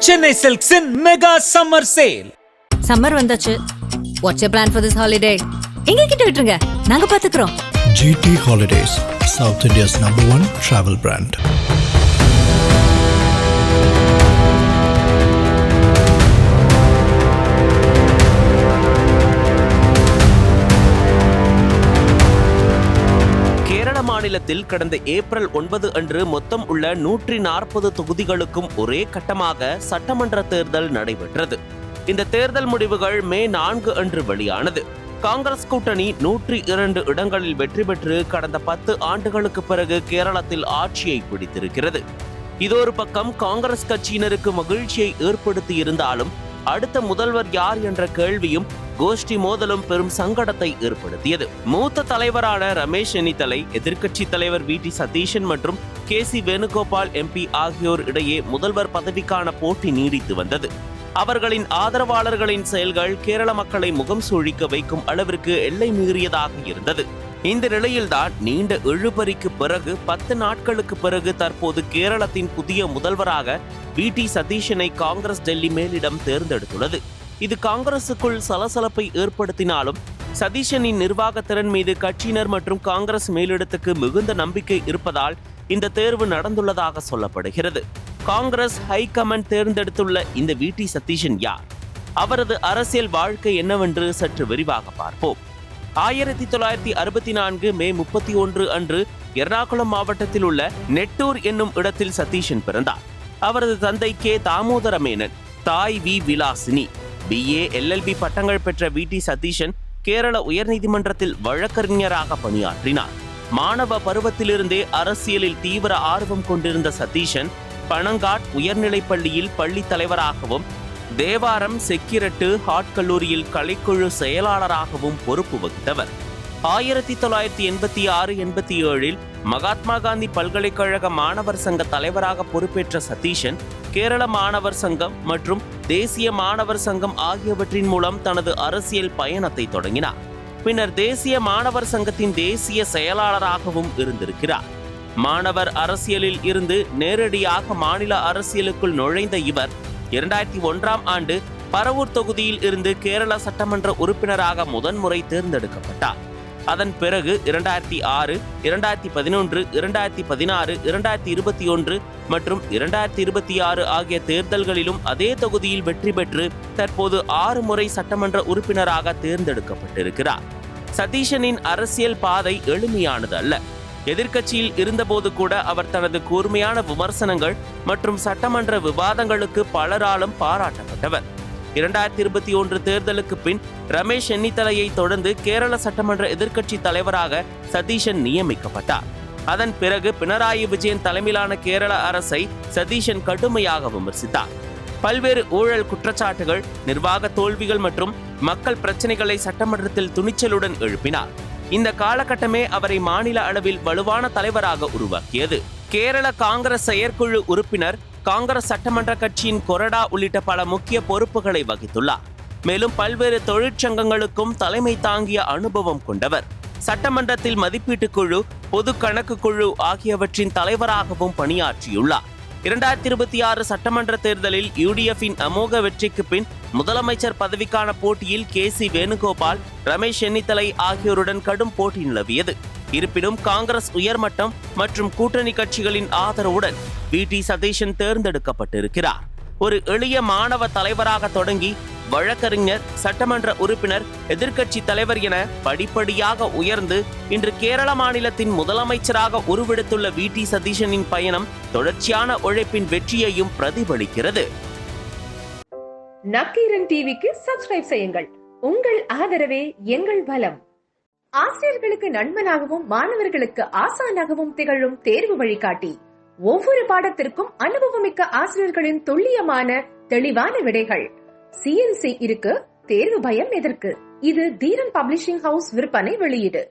Chennai Silks in Mega Summer Sale. Summer வந்தாச்சு. What's your plan for this holiday? எங்க கிட்ட விட்டுருங்க, நாங்க பாத்துக்கிறோம். GT Holidays, South India's #1 travel brand. மாநிலத்தில் கடந்த ஏப்ரல் 9 அன்று மொத்தம் உள்ள 140 தொகுதிகளுக்கும் ஒரே கட்டமாக சட்டமன்ற தேர்தல் நடைபெற்றது. இந்த தேர்தல் முடிவுகள் மே 4 அன்று வெளியானது. காங்கிரஸ் கூட்டணி 102 இடங்களில் வெற்றி பெற்று கடந்த 10 ஆண்டுகளுக்கு பிறகு கேரளத்தில் ஆட்சியை பிடித்திருக்கிறது. இது ஒரு பக்கம் காங்கிரஸ் கட்சியினருக்கு மகிழ்ச்சியை ஏற்படுத்தி இருந்தாலும் அடுத்த முதல்வர் யார் என்ற கேள்வியும் கோஷ்டி மோதலும் பெரும் சங்கடத்தை ஏற்படுத்தியது. மூத்த தலைவரான ரமேஷ் சென்னிதலை, எதிர்க்கட்சி தலைவர் வி டி சதீஷன் மற்றும் KC வேணுகோபால் MP ஆகியோர் இடையே முதல்வர் பதவிக்கான போட்டி நீடித்து வந்தது. அவர்களின் ஆதரவாளர்களின் செயல்கள் கேரள மக்களை முகம் சுழிக்க வைக்கும் அளவிற்கு எல்லை மீறியதாக இருந்தது. இந்த நிலையில்தான் நீண்ட இழுபறிக்கு பிறகு 10 நாட்களுக்கு பிறகு தற்போது கேரளத்தின் புதிய முதல்வராக வி டி சதீஷனை காங்கிரஸ் டெல்லி மேலிடம் தேர்ந்தெடுத்துள்ளது. இது காங்கிரசுக்குள் சலசலப்பை ஏற்படுத்தினாலும் சதீஷனின் நிர்வாக திறன் மீது கட்சியினர் மற்றும் காங்கிரஸ் மேலிடத்துக்கு மிகுந்த நம்பிக்கை இருப்பதால் இந்த தேர்வு நடந்துள்ளதாக சொல்லப்படுகிறது. காங்கிரஸ் ஹைகமாண்ட் தேர்ந்தெடுத்துள்ள இந்த வி டி சதீஷன் யார்? அவரது அரசியல் வாழ்க்கை என்னவென்று சற்று விரிவாக பார்ப்போம். 1964 மே 31 அன்று எர்ணாகுளம் மாவட்டத்தில் உள்ள நெட்டூர் என்னும் இடத்தில் சதீஷன் பிறந்தார். அவரது தந்தை கே தாமோதர மேனன், தாய் வி விலாசினி. BA LLB பட்டங்கள் பெற்ற வி டி சதீஷன் கேரள உயர்நீதிமன்றத்தில் வழக்கறிஞராக பணியாற்றினார். மாணவ பருவத்திலிருந்தே அரசியலில் தீவிர ஆர்வம் கொண்டிருந்த சதீஷன் பனங்காட் உயர்நிலைப் பள்ளியில் பள்ளி தலைவராகவும் தேவாரம் செக்கிரட்டு ஹாட் கல்லூரியில் கலைக்குழு செயலாளராகவும் பொறுப்பு வகித்தவர். 1986-87 மகாத்மா காந்தி பல்கலைக்கழக மாணவர் சங்க தலைவராக பொறுப்பேற்ற சதீஷன் கேரள மாணவர் சங்கம் மற்றும் தேசிய மாணவர் சங்கம் ஆகியவற்றின் மூலம் தனது அரசியல் பயணத்தை தொடங்கினார். பின்னர் தேசிய மாணவர் சங்கத்தின் தேசிய செயலாளராகவும் இருந்திருக்கிறார். மாணவர் அரசியலில் இருந்து நேரடியாக மாநில அரசியலுக்குள் நுழைந்த இவர் 2001ஆம் ஆண்டு பரவூர் தொகுதியில் இருந்து கேரள சட்டமன்ற உறுப்பினராக முதன்முறை தேர்ந்தெடுக்கப்பட்டார். அதன் பிறகு 2006, 2011, 2016, 2021 மற்றும் 2026 ஆகிய தேர்தல்களிலும் அதே தொகுதியில் வெற்றி பெற்று தற்போது 6 முறை சட்டமன்ற உறுப்பினராக தேர்ந்தெடுக்கப்பட்டிருக்கிறார். சதீஷனின் அரசியல் பாதை எளிமையானது அல்ல. எதிர்க்கட்சியில் இருந்தபோது கூட அவர் தனது கூர்மையான விமர்சனங்கள் மற்றும் சட்டமன்ற விவாதங்களுக்கு பலராலும் பாராட்டப்பட்டவர். 2021 தேர்தலுக்கு பின் ரமேஷ் சென்னிதலையை தொடர்ந்து கேரள சட்டமன்ற எதிர்க்கட்சி தலைவராக சதீஷன் நியமிக்கப்பட்டார். அதன் பிறகு பினராயி விஜயன் தலைமையிலான கேரள அரசை சதீஷன் கடுமையாக விமர்சித்தார். பல்வேறு ஊழல் குற்றச்சாட்டுகள், நிர்வாக தோல்விகள் மற்றும் மக்கள் பிரச்சனைகளை சட்டமன்றத்தில் துணிச்சலுடன் எழுப்பினார். இந்த காலகட்டமே அவரை மாநில அளவில் வலுவான தலைவராக உருவாக்கியது. கேரள காங்கிரஸ் செயற்குழு உறுப்பினர், காங்கிரஸ் சட்டமன்ற கட்சியின் கொறடா உள்ளிட்ட பல முக்கிய பொறுப்புகளை வகித்துள்ளார். மேலும் பல்வேறு தொழிற்சங்கங்களுக்கும் தலைமை தாங்கிய அனுபவம் கொண்டவர். சட்டமன்றத்தில் மதிப்பீட்டு குழு, பொது கணக்கு குழு ஆகியவற்றின் தலைவராகவும் பணியாற்றியுள்ளார். 2026 சட்டமன்ற தேர்தலில் UDFின் அமோக வெற்றிக்கு பின் முதலமைச்சர் பதவிக்கான போட்டியில் KC வேணுகோபால், ரமேஷ் சென்னிதலை ஆகியோருடன் கடும் போட்டி நிலவியது. இருப்பினும் காங்கிரஸ் உயர்மட்டம் மற்றும் கூட்டணி கட்சிகளின் ஆதரவுடன் வி டி சதீஷன் தேர்ந்தெடுக்கப்பட்டிருக்கிறார். ஒரு எளிய மாணவ தலைவராக தொடங்கி வழக்கறிஞர், சட்டமன்ற உறுப்பினர், எதிர்க்கட்சி தலைவர் என படிப்படியாக உயர்ந்து இன்று கேரள மாநிலத்தின் முதலமைச்சராக உருவெடுத்துள்ள வி டி சதீஷனின் பயணம் தொடர்ச்சியான உழைப்பின் வெற்றியையும் பிரதிபலிக்கிறது. நக்கீரன் டிவிக்கு சப்ஸ்கிரைப் செய்யுங்கள். உங்கள் ஆதரவே எங்கள் பலம். ஆசிரியர்களுக்கு நண்பனாகவும் மாணவர்களுக்கு ஆசானாகவும் திகழும் தேர்வு வழிகாட்டி. ஒவ்வொரு பாடத்திற்கும் அனுபவமிக்க ஆசிரியர்களின் துல்லியமான தெளிவான விடைகள். CNC இருக்கு, தேர்வு பயம் எதற்கு? இது தீரன் பப்ளிஷிங் ஹவுஸ் விற்பனை வெளியீடு.